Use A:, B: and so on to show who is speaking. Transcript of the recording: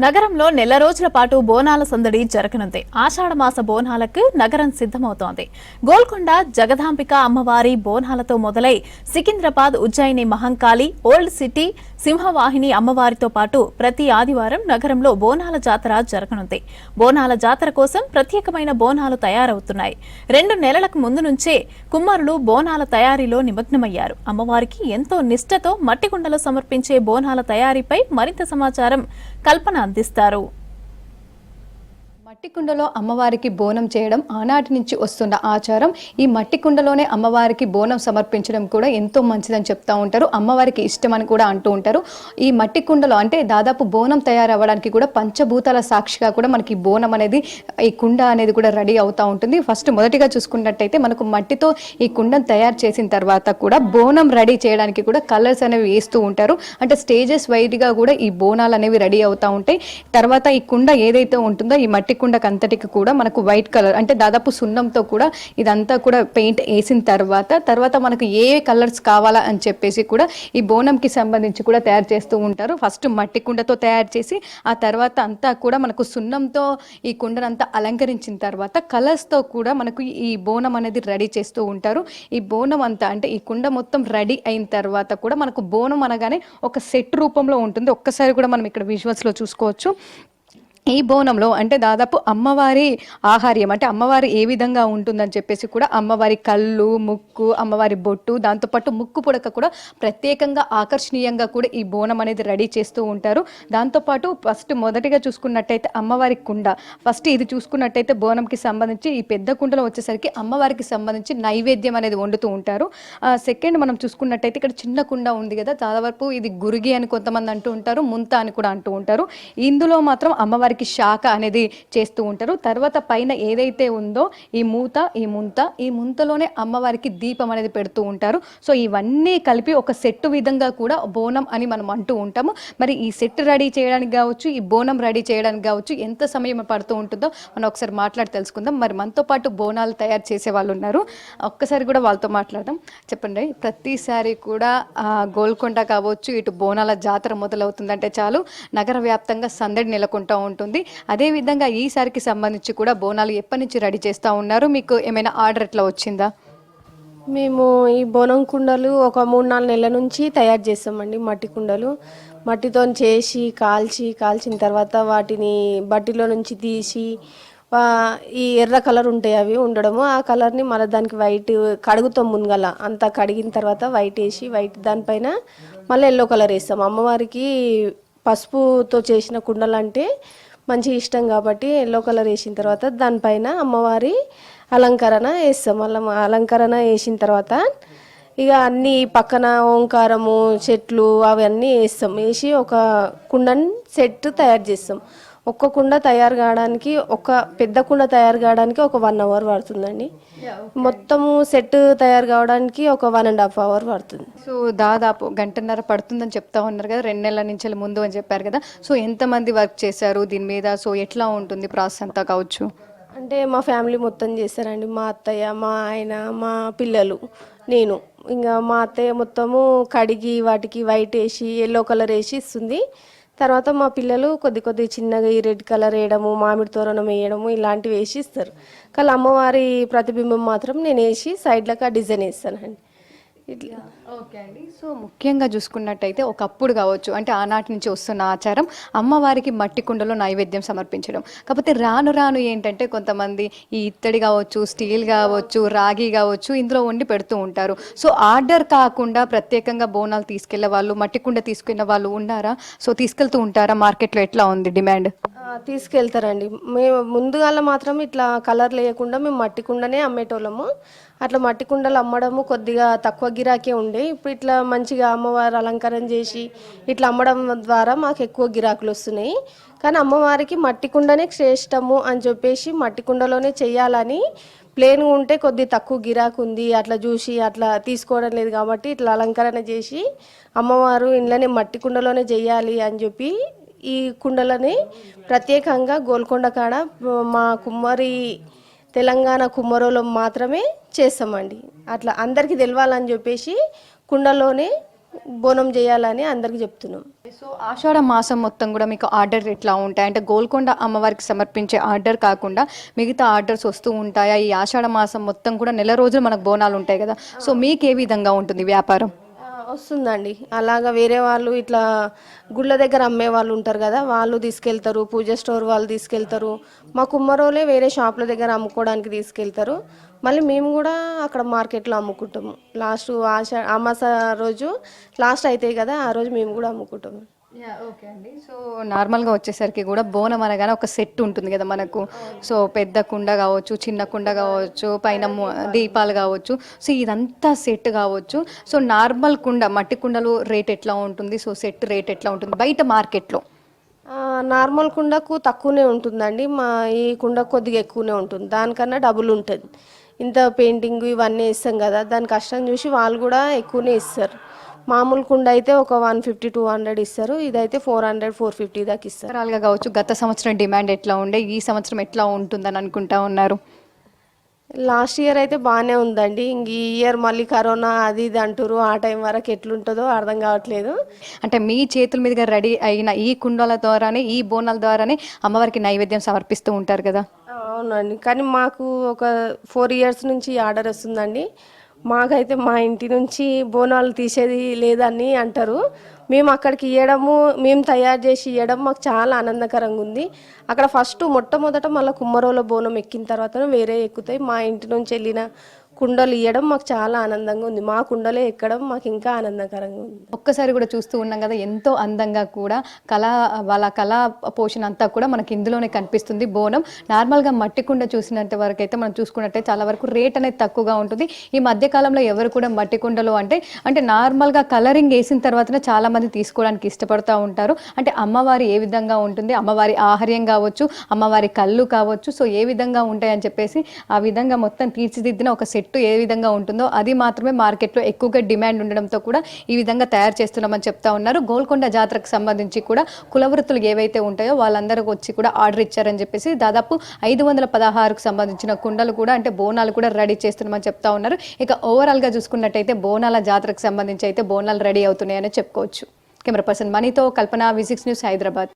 A: నగరంలో నెల రోజుల పాటు బోనాల సందడి జరగనుంది. ఆషాఢమాస బోనాలకు నగరం సిద్ధమవుతోంది. గోల్కొండ జగదాంబిక అమ్మవారి బోనాలతో మొదలై సికింద్రాబాద్, ఉజ్జయిని మహంకాళి, ఓల్డ్ సిటీ, సింహవాహిని అమ్మవారితో పాటు ప్రతి ఆదివారం నగరంలో బోనాల జాతర జరగనుంది. బోనాల జాతర కోసం ప్రత్యేకమైన బోనాలు తయారవుతున్నాయి. 2 నెలలకు ముందు నుంచే కుమ్మరులు బోనాల తయారీలో నిమగ్నమయ్యారు. అమ్మవారికి ఎంతో నిష్ఠతో మట్టి కుండలు సమర్పించే బోనాల తయారీపై మరింత సమాచారం కల్పన అందిస్తారు.
B: మట్టి కుండలో అమ్మవారికి బోనం చేయడం ఆనాటి నుంచి వస్తున్న ఆచారం. ఈ మట్టి కుండలోనే అమ్మవారికి బోనం సమర్పించడం కూడా ఎంతో మంచిదని చెప్తా ఉంటారు. అమ్మవారికి ఇష్టమని కూడా అంటూ ఉంటారు. ఈ మట్టి కుండలో అంటే దాదాపు బోనం తయారవ్వడానికి కూడా పంచభూతాల సాక్షిగా కూడా మనకి బోనం అనేది, ఈ కుండ అనేది కూడా రెడీ అవుతూ ఉంటుంది. ఫస్ట్ మొదటిగా చూసుకున్నట్టయితే మనకు మట్టితో ఈ కుండను తయారు చేసిన తర్వాత కూడా బోనం రెడీ చేయడానికి కూడా కలర్స్ అనేవి వేస్తూ ఉంటారు. అంటే స్టేజెస్ వైడ్గా కూడా ఈ బోనాలు అనేవి రెడీ అవుతూ ఉంటాయి. తర్వాత ఈ కుండ ఏదైతే ఉంటుందో ఈ మట్టి కుండకు అంతటికి కూడా మనకు వైట్ కలర్ అంటే దాదాపు సున్నంతో కూడా ఇదంతా కూడా పెయింట్ వేసిన తర్వాత మనకు ఏ కలర్స్ కావాలా అని చెప్పేసి కూడా ఈ బోనంకి సంబంధించి కూడా తయారు చేస్తూ ఉంటారు. ఫస్ట్ మట్టి కుండతో తయారు చేసి ఆ తర్వాత అంతా కూడా మనకు సున్నంతో ఈ కుండనంతా అలంకరించిన తర్వాత కలర్స్తో కూడా మనకు ఈ బోనం అనేది రెడీ చేస్తూ ఉంటారు. ఈ బోనం అంతా అంటే ఈ కుండ మొత్తం రెడీ అయిన తర్వాత కూడా మనకు బోనం అనగానే ఒక సెట్ రూపంలో ఉంటుంది. ఒక్కసారి కూడా మనం ఇక్కడ విజువల్స్లో చూసుకోవచ్చు. ఈ బోనంలో అంటే దాదాపు అమ్మవారి ఆహార్యం అంటే అమ్మవారి ఏ విధంగా ఉంటుందని చెప్పేసి కూడా అమ్మవారి కళ్ళు, ముక్కు, అమ్మవారి బొట్టు, దాంతోపాటు ముక్కు పుడక కూడా ప్రత్యేకంగా ఆకర్షణీయంగా కూడా ఈ బోనం అనేది రెడీ చేస్తూ ఉంటారు. దాంతోపాటు ఫస్ట్ మొదటిగా చూసుకున్నట్టయితే అమ్మవారి కుండ, ఫస్ట్ ఇది చూసుకున్నట్టయితే బోనంకి సంబంధించి ఈ పెద్ద కుండలో వచ్చేసరికి అమ్మవారికి సంబంధించి నైవేద్యం అనేది వండుతూ ఉంటారు. సెకండ్ మనం చూసుకున్నట్టయితే ఇక్కడ చిన్న కుండ ఉంది కదా, దాదాపు ఇది గురిగి అని కొంతమంది అంటూ ఉంటారు, ముంత అని కూడా అంటూ ఉంటారు. ఇందులో మాత్రం అమ్మవారికి శాఖ అనేది చేస్తూ ఉంటారు. తర్వాత పైన ఏదైతే ఉందో ఈ ముంతలోనే అమ్మవారికి దీపం అనేది పెడుతూ ఉంటారు. సో ఇవన్నీ కలిపి ఒక సెట్ విధంగా కూడా బోనం అని మనం అంటూ ఉంటాము. మరి ఈ సెట్ రెడీ చేయడానికి కావచ్చు, ఈ బోనం రెడీ చేయడానికి కావచ్చు ఎంత సమయం పడుతూ ఉంటుందో మనం ఒకసారి మాట్లాడి తెలుసుకుందాం. మరి మనతో పాటు బోనాలు తయారు చేసే వాళ్ళు ఉన్నారు, ఒక్కసారి కూడా వాళ్ళతో మాట్లాడదాం. చెప్పండి, ప్రతిసారి కూడా గోల్కొండ కావచ్చు, ఇటు బోనాల జాతర మొదలవుతుందంటే చాలు నగర వ్యాప్తంగా సందడి నెలకొంటూ ఉంటుంది. అదేవిధంగా ఈసారికి సంబంధించి కూడా బోనాలు ఎప్పటి నుంచి రెడీ చేస్తూ ఉన్నారు? మీకు ఏమైనా ఆర్డర్ ఎట్లా వచ్చిందా?
C: మేము ఈ బోనం కుండలు ఒక 3-4 నెలల నుంచి తయారు చేస్తామండి. మట్టి కుండలు మట్టితో చేసి కాల్చిన తర్వాత వాటిని బట్టిలో నుంచి తీసి ఈ ఎర్ర కలర్ ఉంటాయి అవి ఉండడము, ఆ కలర్ని మళ్ళీ దానికి వైట్ కడుగుతాం. ముందుగల అంతా కడిగిన తర్వాత వైట్ వేసి దానిపైన మళ్ళీ ఎల్లో కలర్ వేస్తాం. అమ్మవారికి పసుపుతో చేసిన కుండలు అంటే మంచి ఇష్టం కాబట్టి ఎల్లో కలర్ వేసిన తర్వాత దానిపైన అమ్మవారి అలంకరణ వేస్తాం. అలంకరణ వేసిన తర్వాత ఇక అన్నీ పక్కన ఓంకారము, చెట్లు అవన్నీ వేసి ఒక కుండని సెట్ తయారు చేస్తాం. ఒక్క కుండ తయారు కావడానికి, ఒక పెద్ద కుండ తయారు కావడానికి ఒక 1 అవర్ పడుతుందండి. మొత్తము సెట్ తయారు కావడానికి ఒక 1.5 అవర్ పడుతుంది.
B: సో దాదాపు 1.5 గంట పడుతుందని చెప్తా ఉన్నారు కదా, 2 నెలల నుంచి ముందు అని చెప్పారు కదా. సో ఎంతమంది వర్క్ చేశారు దీని మీద? సో ఎట్లా ఉంటుంది ప్రాసెస్ అంతా కావచ్చు?
C: అంటే మా ఫ్యామిలీ మొత్తం చేశారండి. మా అత్తయ్య, మా ఆయన, మా పిల్లలు, నేను. ఇంకా మా అత్తయ్య మొత్తము కడిగి వాటికి వైట్ వేసి ఎల్లో కలర్ వేసి ఇస్తుంది. తర్వాత మా పిల్లలు కొద్ది చిన్నగా ఈ రెడ్ కలర్ వేయడము, మామిడి తోరణం వేయడము ఇలాంటివి వేసి ఇస్తారు. కానీ అమ్మవారి ప్రతిబింబం మాత్రం నేను వేసి సైడ్లకు ఆ డిజైన్ వేస్తానండి. ఇట్లా.
B: ఓకే అండి. సో ముఖ్యంగా చూసుకున్నట్టయితే ఒకప్పుడు కావచ్చు, అంటే ఆనాటి నుంచి వస్తున్న ఆచారం అమ్మవారికి మట్టి కుండలో నైవేద్యం సమర్పించడం. కాకపోతే రాను ఏంటంటే కొంతమంది ఈ ఇత్తడి కావచ్చు, స్టీల్ కావచ్చు, రాగి కావచ్చు ఇందులో వండి పెడుతూ ఉంటారు. సో ఆర్డర్ కాకుండా ప్రత్యేకంగా బోనాలు తీసుకెళ్లే వాళ్ళు, మట్టి కుండ తీసుకున్న వాళ్ళు ఉన్నారా? సో తీసుకెళ్తూ ఉంటారా? మార్కెట్లో ఎట్లా ఉంది డిమాండ్?
C: తీసుకెళ్తారండి. మేము ముందుగాల మాత్రం ఇట్లా కలర్ లేకుండా మేము మట్టి కుండనే అమ్మేటోళ్ళము. అట్లా మట్టి కుండలు అమ్మడము కొద్దిగా తక్కువ గిరాకే ఉండే. ఇప్పుడు ఇట్లా మంచిగా అమ్మవారు అలంకరణ చేసి ఇట్లా అమ్మడం ద్వారా మాకు ఎక్కువ గిరాకులు వస్తున్నాయి. కానీ అమ్మవారికి మట్టి కుండనే శ్రేష్టము అని చెప్పేసి మట్టి కుండలోనే చెయ్యాలని, ప్లేన్గా ఉంటే కొద్ది తక్కువ గిరాకు ఉంది అట్లా చూసి అట్లా తీసుకోవడం లేదు కాబట్టి ఇట్లా అలంకరణ చేసి అమ్మవారు ఇంట్లోనే మట్టి కుండలోనే చెయ్యాలి అని చెప్పి ఈ కుండలని ప్రత్యేకంగా గోల్కొండ కాడ మా కుమ్మరి తెలంగాణ కుమ్మరోలో మాత్రమే చేస్తామండి. అట్లా అందరికీ తెలవాలని చెప్పేసి కుండలోనే బోనం చేయాలని అందరికి చెప్తున్నాం.
B: సో ఆషాఢ మాసం మొత్తం కూడా మీకు ఆర్డర్ ఎట్లా ఉంటాయి? అంటే గోల్కొండ అమ్మవారికి సమర్పించే ఆర్డర్ కాకుండా మిగతా ఆర్డర్స్ వస్తూ ఉంటాయా? ఈ ఆషాఢ మాసం మొత్తం కూడా నెల రోజులు మనకు బోనాలు ఉంటాయి కదా, సో మీకు ఏ విధంగా ఉంటుంది వ్యాపారం?
C: వస్తుందండి. అలాగా వేరే వాళ్ళు ఇట్లా గుళ్ళ దగ్గర అమ్మే వాళ్ళు ఉంటారు కదా, వాళ్ళు తీసుకెళ్తారు. పూజ స్టోర్ వాళ్ళు తీసుకెళ్తారు. మా కుమ్మరోలే వేరే షాపుల దగ్గర అమ్ముకోవడానికి తీసుకెళ్తారు. మళ్ళీ మేము కూడా అక్కడ మార్కెట్లో అమ్ముకుంటాము. లాస్ట్ అమాస రోజు లాస్ట్ అవుతాయి కదా, ఆ రోజు మేము కూడా అమ్ముకుంటాము.
B: ఓకే అండి. సో నార్మల్గా వచ్చేసరికి కూడా బోనం అనగానే ఒక సెట్ ఉంటుంది కదా మనకు. సో పెద్ద కుండ కావచ్చు, చిన్న కుండ కావచ్చు, పైన దీపాలు కావచ్చు, సో ఇదంతా సెట్ కావచ్చు. సో నార్మల్ కుండ, మట్టి కుండలు రేట్ ఎట్లా ఉంటుంది? సో సెట్ రేట్ ఎట్లా ఉంటుంది బయట మార్కెట్లో?
C: నార్మల్ కుండకు తక్కువనే ఉంటుందండి. మా ఈ కుండ కొద్దిగా ఎక్కువనే ఉంటుంది, దానికన్నా డబుల్ ఉంటుంది. ఇంత పెయింటింగ్ ఇవన్నీ ఇస్తాం కదా, దాని కష్టం చూసి వాళ్ళు కూడా ఎక్కువనే ఇస్తారు. మామూలు కుండ అయితే ఒక 150-200 ఇస్తారు, ఇదైతే 400-450 దాకా ఇస్తారు.
B: ఓవరాల్గా కావచ్చు గత సంవత్సరం డిమాండ్ ఎట్లా ఉండే, ఈ సంవత్సరం ఎట్లా ఉంటుందని అనుకుంటా ఉన్నారు?
C: లాస్ట్ ఇయర్ అయితే బాగానే ఉందండి. ఇంక ఈ ఇయర్ మళ్ళీ కరోనా అది ఇది అంటారు, ఆ టైం వరకు ఎట్లుంటుందో అర్థం కావట్లేదు.
B: అంటే మీ చేతుల మీదుగా రెడీ అయిన ఈ కుండల ద్వారానే, ఈ బోనాల ద్వారానే అమ్మవారికి నైవేద్యం సమర్పిస్తూ ఉంటారు కదా?
C: అవునండి, కానీ మాకు ఒక 4 ఇయర్స్ నుంచి ఆర్డర్ వస్తుందండి. మాకైతే మా ఇంటి నుంచి బోనాలు తీసేది లేదని అంటారు. మేము అక్కడికి ఇవ్వడము, మేము తయారు చేసి ఇవ్వడం మాకు చాలా ఆనందకరంగా ఉంది. అక్కడ మొట్టమొదట మళ్ళీ కుమ్మరోల బోనం ఎక్కిన తర్వాత వేరే ఎక్కుతాయి. మా ఇంటి నుంచి వెళ్ళిన కుండలు ఇవ్వడం మాకు చాలా ఆనందంగా ఉంది. మా కుండలే ఎక్కడం మాకు ఇంకా ఆనందకరంగా ఉంది.
B: ఒక్కసారి కూడా చూస్తూ ఉన్నాం కదా, ఎంతో అందంగా కూడా వాళ్ళ కళా పోషణ అంతా కూడా మనకి ఇందులోనే కనిపిస్తుంది. బోనం నార్మల్గా మట్టి కుండ చూసినంత వరకు అయితే మనం చూసుకున్నట్టే చాలా వరకు రేట్ అనేది తక్కువగా ఉంటుంది. ఈ మధ్యకాలంలో ఎవరు కూడా మట్టి కుండలు అంటే నార్మల్గా కలరింగ్ వేసిన తర్వాతనే చాలా మంది తీసుకోవడానికి ఇష్టపడుతూ ఉంటారు. అంటే అమ్మవారి ఏ విధంగా ఉంటుంది, అమ్మవారి ఆహార్యం కావచ్చు, అమ్మవారి కళ్ళు కావచ్చు, సో ఏ విధంగా ఉంటాయని చెప్పేసి ఆ విధంగా మొత్తం తీర్చిదిద్దిన ఒక సెట్ ఏ విధంగా ఉంటుందో అది మాత్రమే మార్కెట్లో ఎక్కువగా డిమాండ్ ఉండడంతో కూడా ఈ విధంగా తయారు చేస్తున్నామని చెప్తా ఉన్నారు. గోల్కొండ జాతరకు సంబంధించి కూడా కులవృత్తులు ఏవైతే ఉంటాయో వాళ్ళందరూ వచ్చి కూడా ఆర్డర్ ఇచ్చారని చెప్పేసి దాదాపు 516కు సంబంధించిన కుండలు కూడా, అంటే బోనాలు కూడా రెడీ చేస్తున్నామని చెప్తా ఉన్నారు. ఇక ఓవరాల్గా చూసుకున్నట్టయితే బోనాల జాతరకు సంబంధించి అయితే బోనాలు రెడీ అవుతున్నాయని చెప్పుకోవచ్చు. కెమెరా పర్సన్ మనీతో కల్పన, V6 న్యూస్, హైదరాబాద్.